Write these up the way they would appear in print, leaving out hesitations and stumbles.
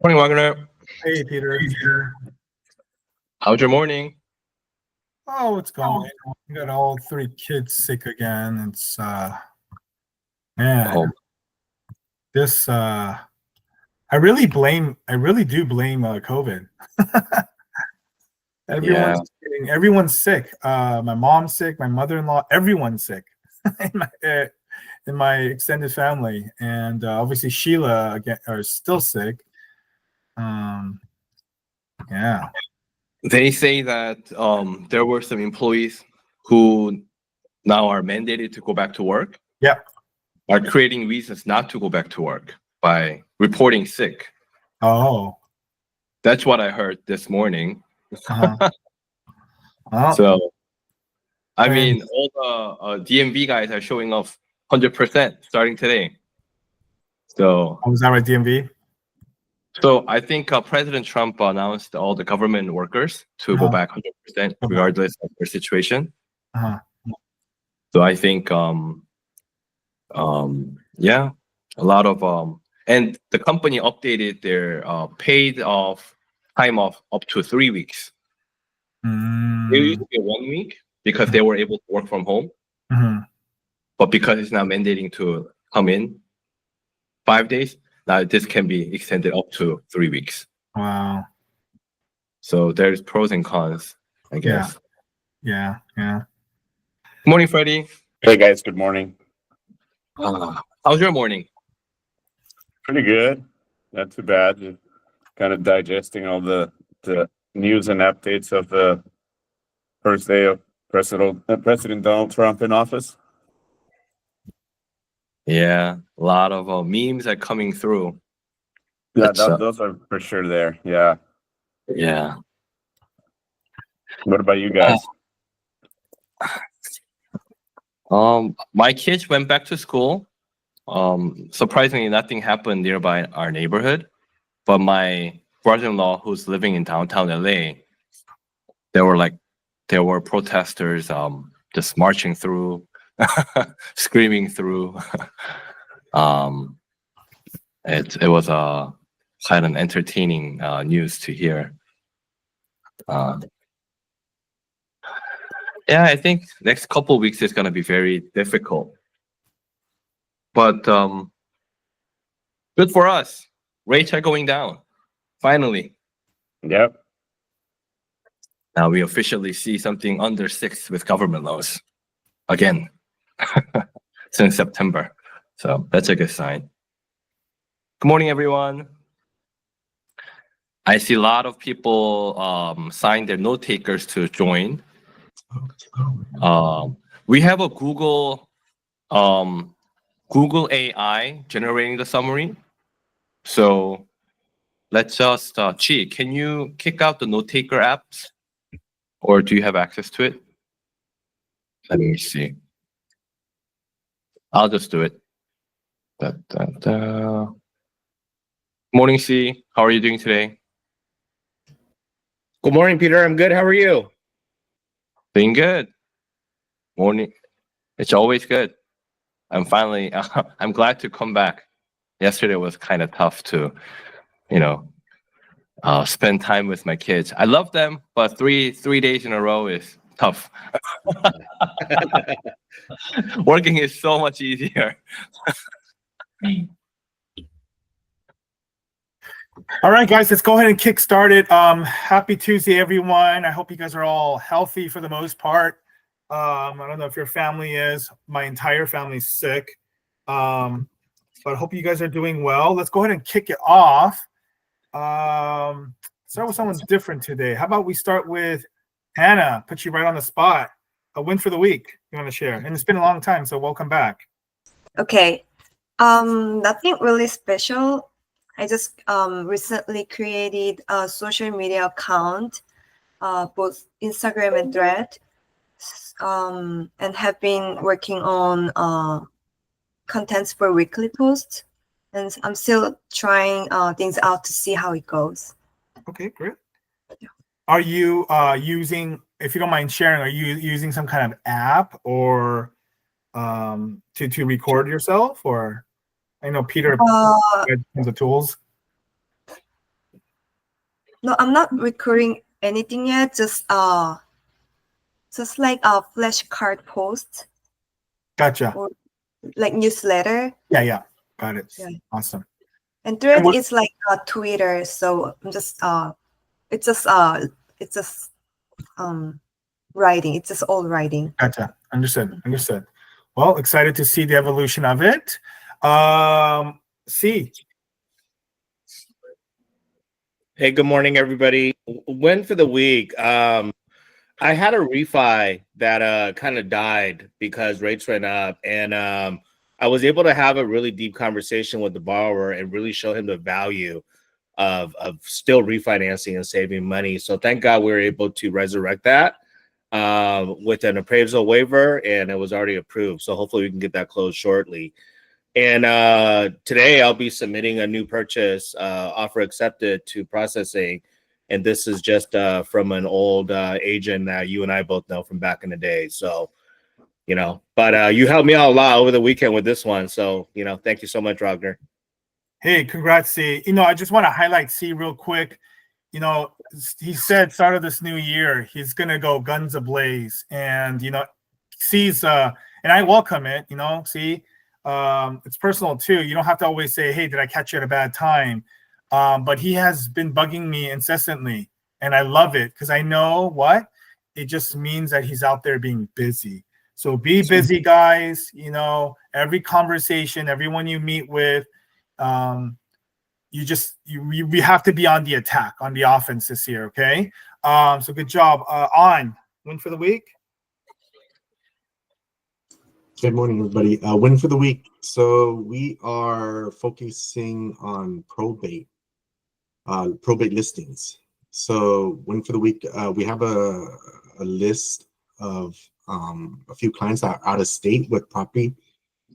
Morning, Wagner. Hey, Peter. How's your morning? Oh, it's going. We got all three kids sick again. It's man, Oh, this I really do blame COVID. yeah. Everyone's sick. My mom's sick, my mother-in-law, everyone's sick in my extended family, and obviously Sheila again are still sick. Yeah. They say that there were some employees who now are mandated to go back to work, Yeah. are creating reasons not to go back to work by reporting sick. Oh. That's what I heard this morning. Uh-huh. Well, So, I and- mean, all the DMV guys are showing off 100% starting today. So, was that right, DMV? I think President Trump announced all the government workers to go Uh-huh. back 100% regardless of their situation. Uh-huh. So I think, yeah, a lot of, and the company updated their paid off time off up to 3 weeks. They used to get 1 week because they were able to work from home, but because it's now mandating to come in 5 days, now this can be extended up to 3 weeks. Wow. So there's pros and cons, I guess. Yeah. Good morning, Freddie. Hey guys, good morning. How's your morning? Pretty good. Not too bad. Just kind of digesting all the news and updates of the first day of President Donald Trump in office. Yeah, a lot of memes are coming through. Yeah, It's, those are for sure there. Yeah. Yeah. What about you guys? My kids went back to school. Surprisingly, nothing happened nearby our neighborhood. But my brother-in-law, who's living in downtown LA, there were protesters just marching through, screaming through. It was quite an entertaining news to hear. Yeah, I think next couple of weeks is gonna be very difficult. But good for us. Rates are going down. Finally. Yep. Now we officially see something under 6 with government loans. Again. Since September. So that's a good sign. Good morning, everyone. I see a lot of people sign their note takers to join. We have a Google AI generating the summary. So let's just, Chi, can you kick out the note taker apps? Or do you have access to it? Let me see. I'll just do it. Morning, C. How are you doing today? Good morning, Peter. I'm good. How are you? Doing good. Morning. It's always good. I'm finally, I'm glad to come back. Yesterday was kind of tough to, spend time with my kids. I love them, but three days in a row is tough. Working is so much easier. All right, guys, let's go ahead and kick start it. Happy Tuesday, everyone. I hope you guys are all healthy for the most part. I don't know if your family is. My entire family's sick. But I hope you guys are doing well. Let's go ahead and kick it off. Start with someone different today. How about we start with Hannah? Put you right on the spot. A win for the week you want to share. And it's been a long time, so welcome back. Okay. Nothing really special. I just recently created a social media account, both Instagram and Thread, and have been working on contents for weekly posts. And I'm still trying things out to see how it goes. Okay, great. Yeah. Are you using, if you don't mind sharing, are you using some kind of app or to record yourself? Or I know Peter has the tools. No, I'm not recording anything yet. Just like a flashcard post, Gotcha. or like newsletter. Yeah. Got it. Yeah. Awesome. And Thread what- is like a Twitter, so I'm just it's just writing. It's just all writing. Gotcha. Understood. Well, excited to see the evolution of it. C. Hey, good morning, everybody. Win for the week. I had a refi that kind of died because rates went up, and I was able to have a really deep conversation with the borrower and really show him the value of still refinancing and saving money. So thank God we were able to resurrect that with an appraisal waiver, and it was already approved. So hopefully we can get that closed shortly. And today I'll be submitting a new purchase offer accepted to processing. And this is just from an old agent that you and I both know from back in the day. So, but you helped me out a lot over the weekend with this one. So, thank you so much, Ragnar. Hey, congrats, C. I just want to highlight C real quick. He said start of this new year, he's going to go guns ablaze. And, C's, and I welcome it, C. It's personal too. You don't have to always say, hey, did I catch you at a bad time? But he has been bugging me incessantly, and I love it because I know what it just means that he's out there being busy. So be busy, guys. Every conversation, everyone you meet with, we have to be on the attack, on the offense this year. Okay. So good job. On win for the week. Good morning, everybody. Win for the week. So we are focusing on probate listings. So win for the week, we have a list of a few clients that are out of state with property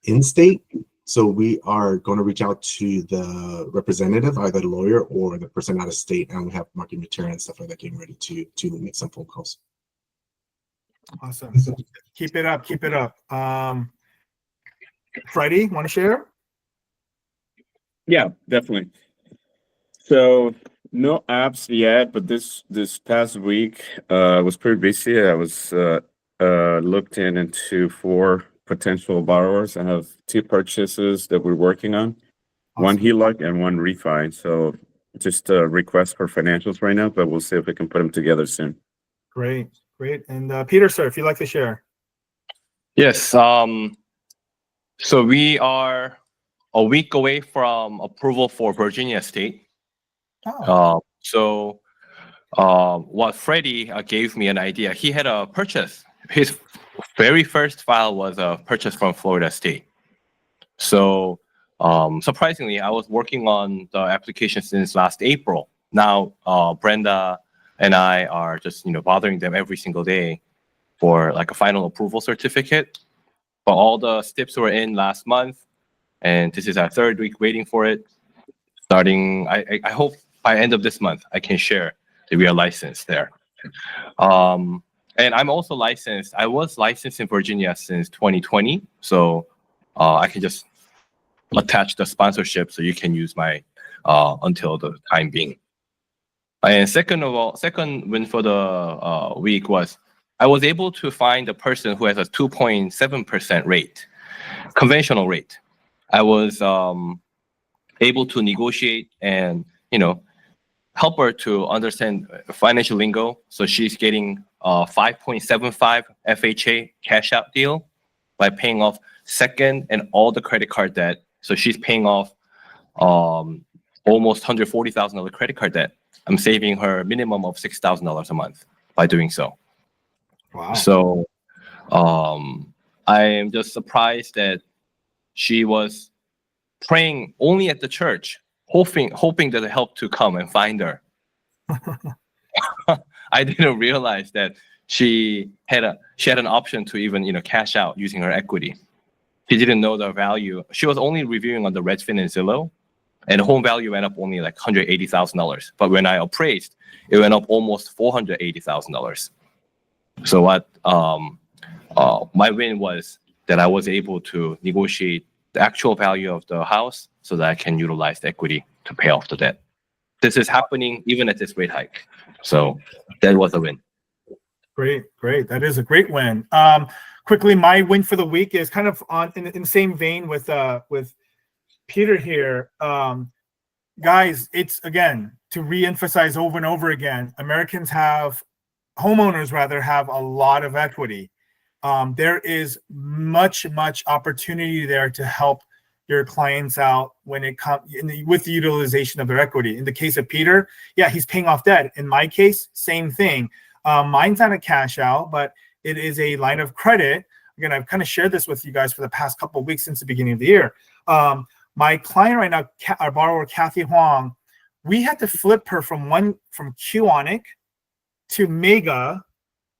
in state. So we are going to reach out to the representative, either the lawyer or the person out of state, and we have marketing material and stuff like that getting ready to make some phone calls. Awesome. Keep it up. Freddie, want to share? Yeah, definitely. So no apps yet, but this past week was pretty busy. I was looked into 4 potential borrowers. I have 2 purchases that we're working on, one HELOC and one refi. So just a request for financials right now, but we'll see if we can put them together soon. Great. And Peter, sir, if you'd like to share. Yes. So we are a week away from approval for Virginia State. So what Freddie gave me an idea. He had a purchase. His very first file was a purchase from Florida State. So surprisingly, I was working on the application since last April. Now Brenda and I are just bothering them every single day for like a final approval certificate. But all the steps were in last month, and this is our 3rd week waiting for it. Starting, I hope by end of this month I can share that we are licensed there. And I'm also licensed. I was licensed in Virginia since 2020, so I can just attach the sponsorship so you can use my until the time being. And second win for the week was I was able to find a person who has a 2.7% rate, conventional rate. I was able to negotiate and help her to understand financial lingo. So she's getting 5.75 FHA cash out deal by paying off second and all the credit card debt. So she's paying off almost $140,000 credit card debt. I'm saving her a minimum of $6,000 a month by doing so. Wow. So I am just surprised that she was praying only at the church, hoping that the help to come and find her. I didn't realize that she had an option to even cash out using her equity. She didn't know the value. She was only reviewing on the Redfin and Zillow, and home value went up only like $180,000. But when I appraised, it went up almost $480,000. So what my win was that I was able to negotiate the actual value of the house so that I can utilize the equity to pay off the debt. this is happening even at this rate hike. So that was a win. Great. That is a great win. Quickly, my win for the week is kind of in the same vein with Peter here. Guys, it's again to re-emphasize over and over again, homeowners rather have a lot of equity. There is much opportunity there to help your clients out when it comes with the utilization of their equity. In the case of Peter, yeah, he's paying off debt. In my case, same thing. Mine's not a cash out, but it is a line of credit. Again, I've kind of shared this with you guys for the past couple of weeks since the beginning of the year. My client right now, our borrower, Kathy Huang, we had to flip her from QAnic to Mega.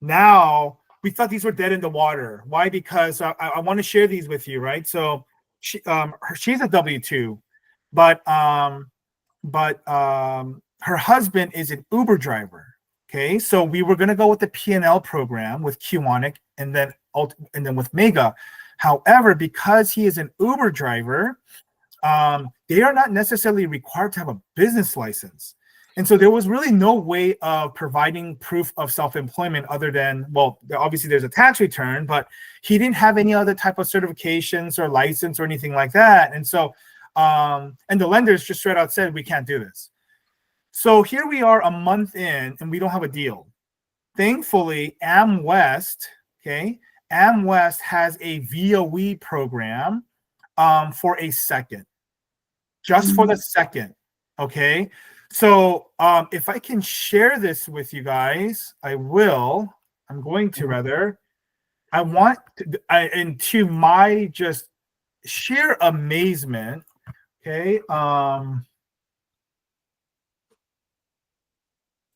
Now, we thought these were dead in the water. Why? Because I want to share these with you, right? So she's a W-2, but her husband is an Uber driver. Okay, so we were going to go with the P&L program with QAnic and then with Mega. However, because he is an Uber driver, they are not necessarily required to have a business license. And so there was really no way of providing proof of self-employment other than, well, obviously there's a tax return, but he didn't have any other type of certifications or license or anything like that. And so, and the lenders just straight out said, we can't do this. So here we are a month in and we don't have a deal. Thankfully, AmWest has a VOE program for a second, just for the second, okay? So if I can share this with you guys, I will. I'm going to rather. I want to, and to my just sheer amazement, okay?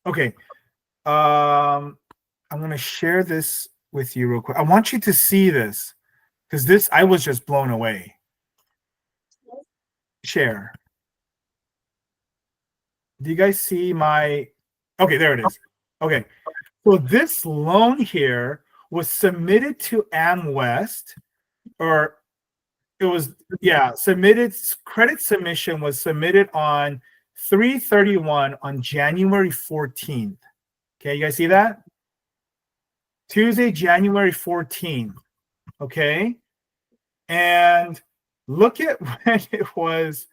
Okay. I'm going to share this with you real quick. I want you to see this because I was just blown away. Share. Do you guys see my? Okay, there it is. Okay. So this loan here was submitted to AmWest, or it was, yeah, submitted. Credit submission was submitted on 3/31 on January 14th. Okay, you guys see that? Tuesday, January 14th. Okay. And look at when it was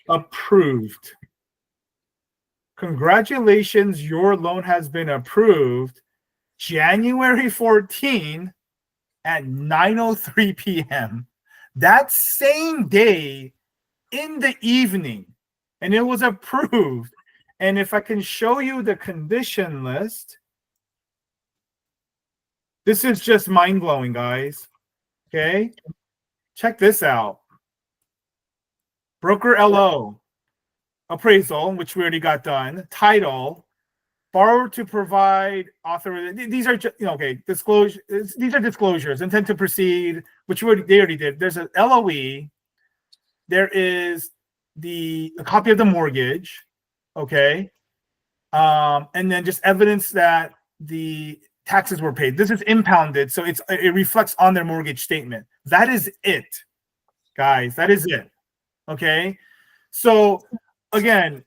approved. Congratulations, your loan has been approved January 14 at 9:03 p.m. That same day in the evening. And it was approved. And if I can show you the condition list, this is just mind-blowing, guys. Okay? Check this out. Broker LO, appraisal, which we already got done. Title, borrower to provide author. These are just, okay, disclosure. These are disclosures. Intent to proceed, which they already did. There's an LOE. There is a copy of the mortgage, okay, and then just evidence that the taxes were paid. This is impounded, so it reflects on their mortgage statement. That is it, guys. That is it. Okay, so again,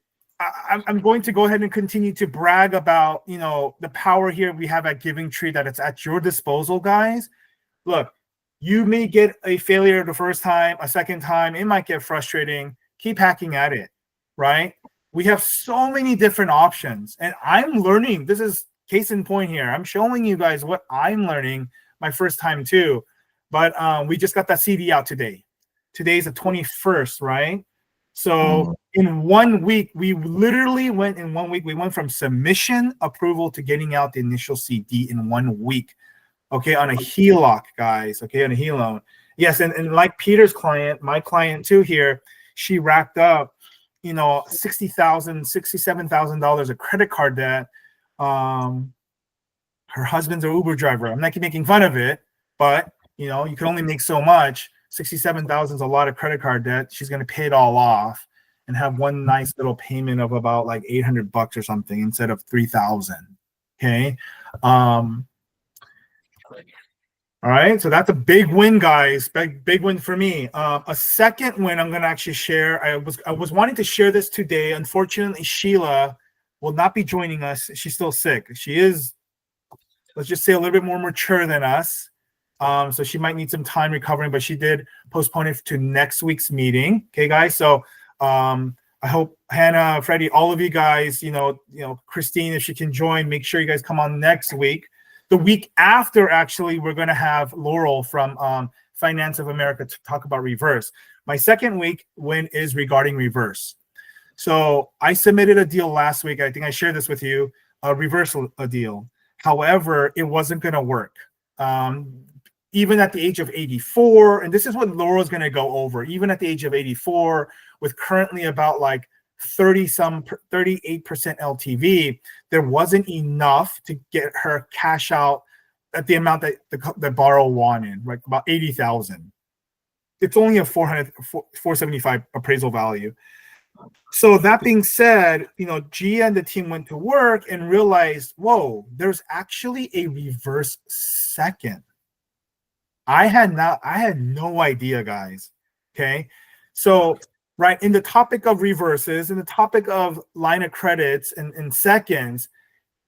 I'm going to go ahead and continue to brag about the power here we have at GivingTree, that it's at your disposal, guys. Look, you may get a failure the first time, a second time, it might get frustrating. Keep hacking at it, right? We have so many different options, and I'm learning. This is case in point here. I'm showing you guys what I'm learning my first time too. But we just got that CD out today. Today's the 21st, right? So in 1 week, we went from submission approval to getting out the initial CD in 1 week. Okay, on a HELOC, guys. Okay, on a HELOC. Yes, and like Peter's client, my client too here, she racked up, $60,000, $67,000 of credit card debt. Her husband's an Uber driver. I'm not making fun of it, but you can only make so much. 67,000 is a lot of credit card debt. She's going to pay it all off and have one nice little payment of about like $800 or something instead of 3,000. Okay. All right, so that's a big win, guys. Big win for me. A second win I'm going to actually share. I was wanting to share this today. Unfortunately, Sheila will not be joining us. She's still sick. She is, let's just say, a little bit more mature than us. So she might need some time recovering, but she did postpone it to next week's meeting. Okay, guys. So I hope Hannah, Freddie, all of you guys, Christine, if she can join, make sure you guys come on next week. The week after, actually, we're going to have Laurel from Finance of America to talk about reverse. My second week win is regarding reverse. So I submitted a deal last week. I think I shared this with you, a deal. However, it wasn't going to work. Even at the age of 84, and this is what Laurel's going to go over, even at the age of 84, with currently about like 38% LTV, there wasn't enough to get her cash out at the amount that the borrower wanted, like about 80,000. It's only a 475 appraisal value. So that being said, Gia and the team went to work and realized, whoa, there's actually a reverse second. I had no idea, guys. Okay, so right in the topic of reverses, in the topic of line of credits and seconds,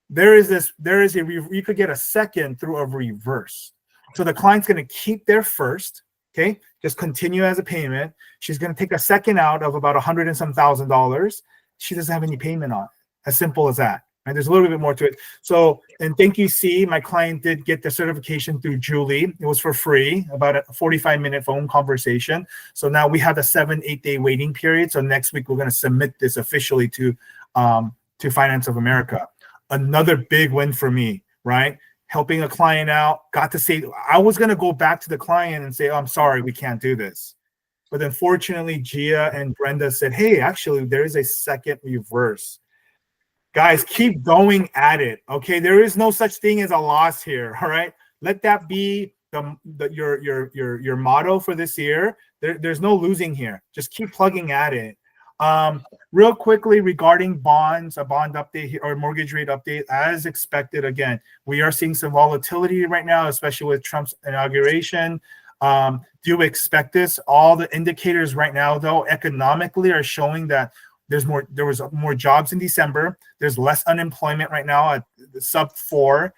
you could get a second through a reverse. So the client's going to keep their first, okay, just continue as a payment. She's going to take a second out of about $100 and some $1,000. She doesn't have any payment on it. As simple as that. Right? There's a little bit more to it. So, and thank you, C. My client did get the certification through Julie. It was for free, about a 45-minute phone conversation. So now we have a 7-8 day waiting period. So next week we're going to submit this officially to Finance of America. Another big win for me, right? Helping a client out. Got to say, I was going to go back to the client and say, oh, I'm sorry, we can't do this. But unfortunately, Gia and Brenda said, hey, actually, there is a second reverse. Guys, keep going at it. Okay, there is no such thing as a loss here. All right, let that be your motto for this year. There's no losing here. Just keep plugging at it. Real quickly regarding bonds, a bond update here, or mortgage rate update, as expected. Again, we are seeing some volatility right now, especially with Trump's inauguration. Do expect this. All the indicators right now, though, economically are showing that there was more jobs in December. There's less unemployment right now at sub 4.